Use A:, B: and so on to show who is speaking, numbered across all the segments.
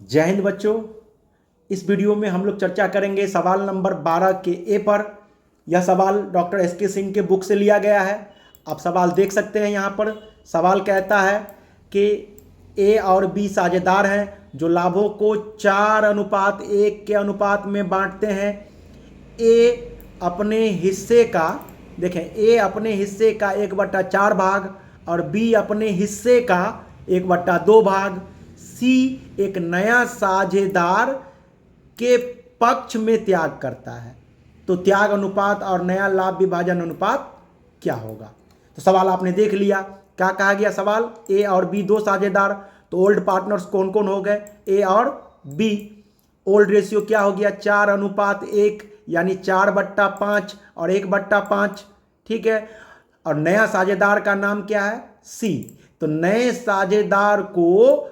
A: जय हिंद बच्चों। इस वीडियो में हम लोग चर्चा करेंगे सवाल नंबर 12 के ए पर। यह सवाल डॉक्टर एस.के. सिंह के बुक से लिया गया है। आप सवाल देख सकते हैं। यहाँ पर सवाल कहता है कि ए और बी साझेदार हैं जो लाभों को 4:1 के अनुपात में बांटते हैं। ए अपने हिस्से का, देखें, ए अपने हिस्से का 1/4 भाग और बी अपने हिस्से का 1/2 भाग। सी एक नया साझेदार के पक्ष में त्याग करता है। तो त्याग अनुपात और नया लाभ विभाजन अनुपात क्या होगा? तो सवाल आपने देख लिया। क्या कहा गया सवाल? ए और बी दो साझेदार। तो ओल्ड पार्टनर्स कौन कौन हो गए? ए और बी। ओल्ड रेशियो क्या हो गया? 4:1, यानी 4/5 और 1/5। ठीक है। और नया साझेदार का नाम क्या है? सी। तो नए साझेदार को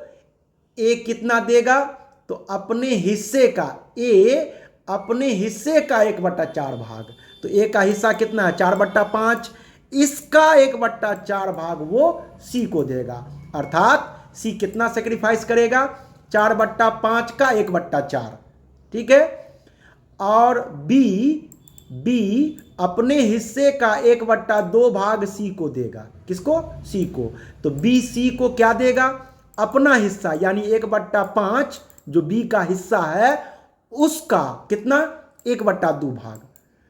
A: ए कितना देगा? तो अपने हिस्से का, ए अपने हिस्से का 1/4 भाग। तो ए का हिस्सा कितना है? 4/5। इसका 1/4 भाग वो सी को देगा। अर्थात सी कितना सेक्रीफाइस करेगा? 4/5 का 1/4। ठीक है। और बी अपने हिस्से का 1/2 भाग सी को देगा। किसको? सी को। तो बी सी को क्या देगा? अपना हिस्सा, यानी 1/5 जो बी का हिस्सा है उसका कितना? 1/2 भाग।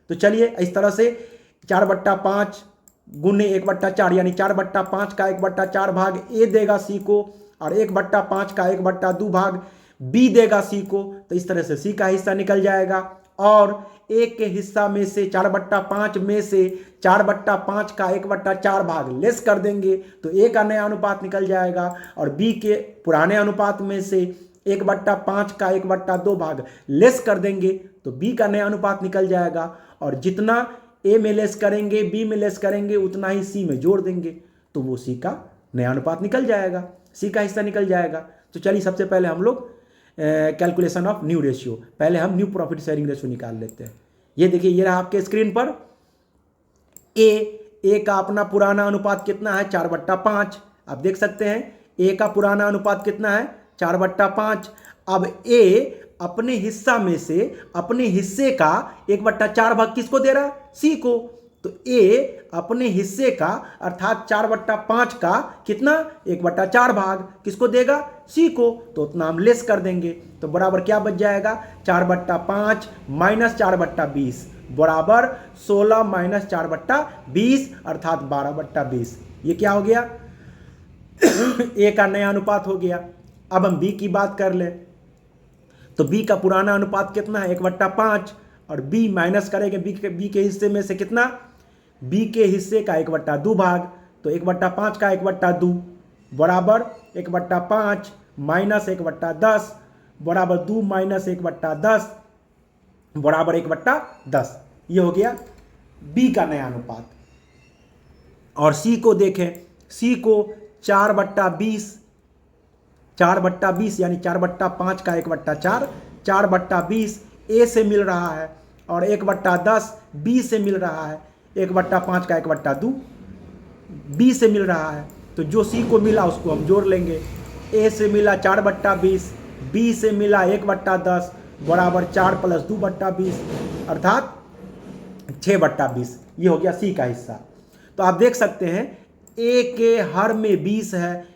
A: तो चलिए इस तरह से 4/5 गुने 1/4, यानी 4/5 का 1/4 भाग ए देगा सी को और 1/5 का 1/2 भाग बी देगा सी को। तो इस तरह से सी का हिस्सा निकल जाएगा और ए के हिस्सा में से 4/5 में से 4/5 का 1/4 भाग लेस कर देंगे तो ए का नया अनुपात निकल जाएगा और बी के पुराने अनुपात में से 1/5 का 1/2 भाग लेस कर देंगे तो बी का नया अनुपात निकल जाएगा। और जितना ए में लेस करेंगे, बी में लेस करेंगे, उतना ही सी में जोड़ देंगे तो वो सी का नया अनुपात निकल जाएगा, सी का हिस्सा निकल जाएगा। तो चलिए सबसे पहले हम लोग कैलकुलेशन ऑफ न्यू रेशियो, पहले हम न्यू प्रॉफिट शेयरिंग रेशियो निकाल लेते हैं। ये देखिए, ये रहा आपके स्क्रीन पर। ए का अपना पुराना अनुपात कितना है? 4/5। आप देख सकते हैं ए का पुराना अनुपात कितना है? 4/5। अब ए अपने हिस्सा में से अपने हिस्से का 1/4 भाग किसको दे रहा है? सी को। तो ए अपने हिस्से का अर्थात 4/5 का कितना? 1/4 भाग किसको देगा? सी को। तो उतना हम लेस कर देंगे तो बराबर क्या बच जाएगा? 4/5 माइनस 4/20 बराबर 16 माइनस 4/20 अर्थात 12/20। ये क्या हो गया? ए का नया अनुपात हो गया। अब हम बी की बात कर ले तो बी का पुराना अनुपात कितना है? 1/5 और बी माइनस करेंगे बी के हिस्से में से कितना? बी के हिस्से का 1/2 भाग। तो 1/5 का 1/2 बराबर 1/5 माइनस 1/10 बराबर 2 माइनस 1/10 बराबर 1/10। ये हो गया बी का नया अनुपात। और सी को देखें, सी को 4/20 यानी 4/5 का 1/4, 4/20 ए से मिल रहा है और 1/10 बी से मिल रहा है। 1/5 का 1/2 बी से मिल रहा है। तो जो सी को मिला उसको हम जोड़ लेंगे। ए से मिला 4/20, बी से मिला 1/10 बराबर 4 + 2/20 अर्थात 6/20। ये हो गया सी का हिस्सा। तो आप देख सकते हैं ए के हर में 20 है,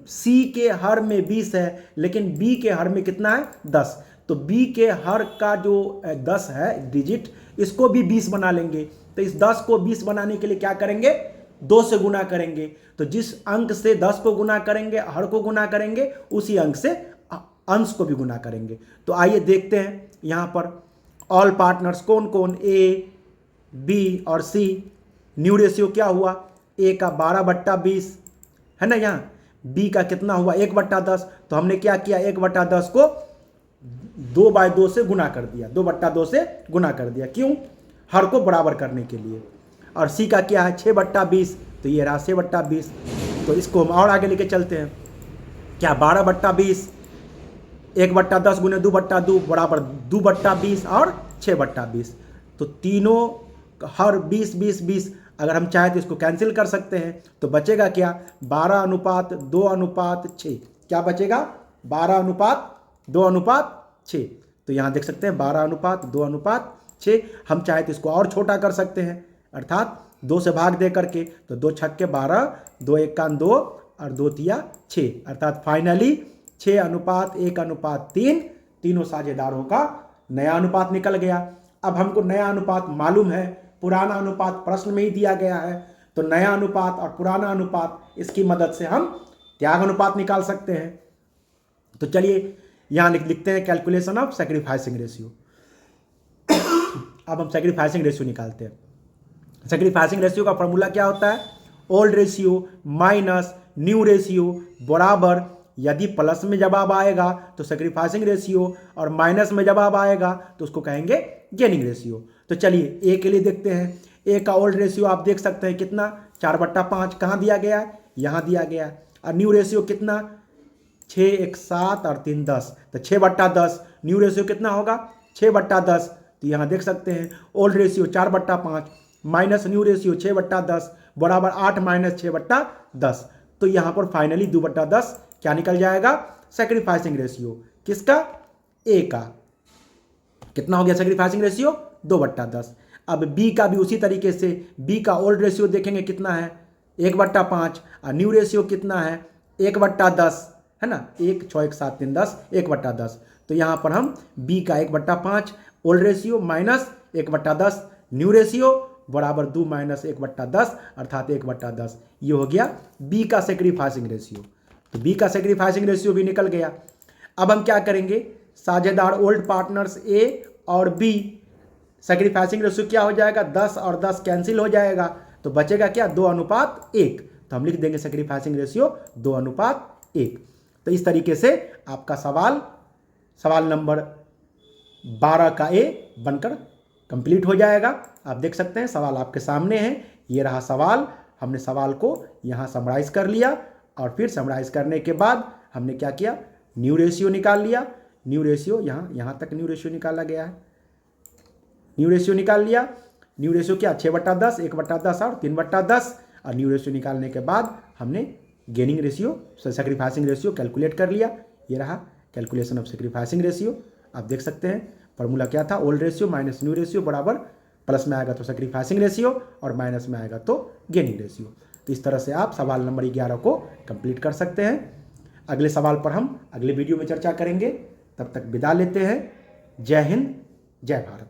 A: सी के हर में 20 है, लेकिन बी के हर में कितना है? 10। तो बी के हर का जो 10 है डिजिट, इसको भी 20 बना लेंगे। तो इस 10 को 20 बनाने के लिए क्या करेंगे? 2 से गुना करेंगे। तो जिस अंक से 10 को गुना करेंगे, हर को गुना करेंगे, उसी अंक से अंश को भी गुना करेंगे। तो आइए देखते हैं यहाँ पर ऑल पार्टनर्स कौन कौन? ए, बी और सी। न्यू रेशियो क्या हुआ? ए का 12/20 है ना। यहाँ बी का कितना हुआ? 1/10। तो हमने क्या किया? 1/10 को 2/2 से गुना कर दिया, 2/2 से गुना कर दिया। क्यों? हर को बराबर करने के लिए। और सी का क्या है? 6/20। तो ये रहा 6/20। तो इसको हम और आगे लेके चलते हैं। क्या? 12/20 1/10 गुने 2/2 बराबर 2/20 और 6/20। तो तीनों हर 20 अगर हम चाहें तो इसको कैंसिल कर सकते हैं। तो बचेगा क्या? 12:2:6। क्या बचेगा? 12:2 2:6। तो यहाँ देख सकते हैं 12:2:6। हम चाहे तो इसको और छोटा कर सकते हैं, अर्थात 2 से भाग दे करके, तो 2 छक्के 12, 2 एका 2 और 2 तिया 6, अर्थात फाइनली 6:1:3 तीनों साझेदारों का नया अनुपात निकल गया। अब हमको नया अनुपात मालूम है, पुराना अनुपात प्रश्न में ही दिया गया है, तो नया अनुपात और पुराना अनुपात इसकी मदद से हम त्याग अनुपात निकाल सकते हैं। तो चलिए यहाँ लिखते हैं कैलकुलेशन ऑफ सैक्रिफाइसिंग रेशियो। अब हम सैक्रिफाइसिंग रेशियो निकालते हैं। सैक्रिफाइसिंग रेशियो का फॉर्मूला क्या होता है? Old ratio minus new ratio बराबर, यदि प्लस में जवाब आएगा तो सैक्रिफाइसिंग रेशियो और माइनस में जवाब आएगा तो उसको कहेंगे गेनिंग रेशियो। तो चलिए ए के लिए देखते हैं। ए का ओल्ड रेशियो आप देख सकते हैं कितना, 4/5। कहाँ दिया गया है? यहाँ दिया गया है। और न्यू रेशियो कितना, 6 1 7 और 3 10, तो 6/10। न्यू रेशियो कितना होगा? 6/10। तो यहाँ देख सकते हैं old ratio 4/5 minus new ratio 6/10 बराबर 8 - 6/10। तो यहाँ पर फाइनली 2/10 क्या निकल जाएगा? Sacrificing ratio. किसका? ए का। कितना हो गया सैक्रिफाइसिंग रेशियो? 2/10। अब बी का भी उसी तरीके से, बी का ओल्ड रेशियो देखेंगे कितना है, 1/5 और न्यू रेशियो कितना है, 1/10, है ना। 1 6 1 7 3 10, 1/10। तो यहाँ पर हम बी का 1/5 old ratio minus 1/10 new ratio बराबर 2 - 1/10 अर्थात 1/10। ये हो गया बी का सैक्रिफाइसिंग रेशियो। तो बी का सैक्रिफाइसिंग रेशियो भी निकल गया। अब हम क्या करेंगे, साझेदार ओल्ड पार्टनर्स ए और बी, सैक्रिफाइसिंग रेशियो क्या हो जाएगा, 10 और 10 कैंसिल हो जाएगा, तो बचेगा क्या, 2:1। तो हम लिख देंगे सैक्रिफाइसिंग रेशियो 2:1। तो इस तरीके से आपका सवाल नंबर 12 का ए बनकर कंप्लीट हो जाएगा। आप देख सकते हैं सवाल आपके सामने है। ये रहा सवाल। हमने सवाल को यहाँ समराइज कर लिया और फिर समराइज करने के बाद हमने क्या किया, न्यू रेशियो निकाल लिया। न्यू रेशियो यहाँ तक न्यू रेशियो निकाला गया है। न्यू रेशियो निकाल लिया। न्यू रेशियो क्या, 6/10, 1/10 और 3/10। और न्यू रेशियो निकालने के बाद हमने gaining ratio, sacrificing ratio calculate कर लिया। ये रहा कैलकुलेशन ऑफ सैक्रिफाइसिंग रेशियो। आप देख सकते हैं फॉर्मूला क्या था, old ratio minus new ratio बराबर, प्लस में आएगा तो सैक्रिफाइसिंग रेशियो और माइनस में आएगा तो गेनिंग रेशियो। तो इस तरह से आप सवाल नंबर 11 को कंप्लीट कर सकते हैं। अगले सवाल पर हम अगले वीडियो में चर्चा करेंगे। तब तक विदा लेते हैं। जय हिंद, जय भारत।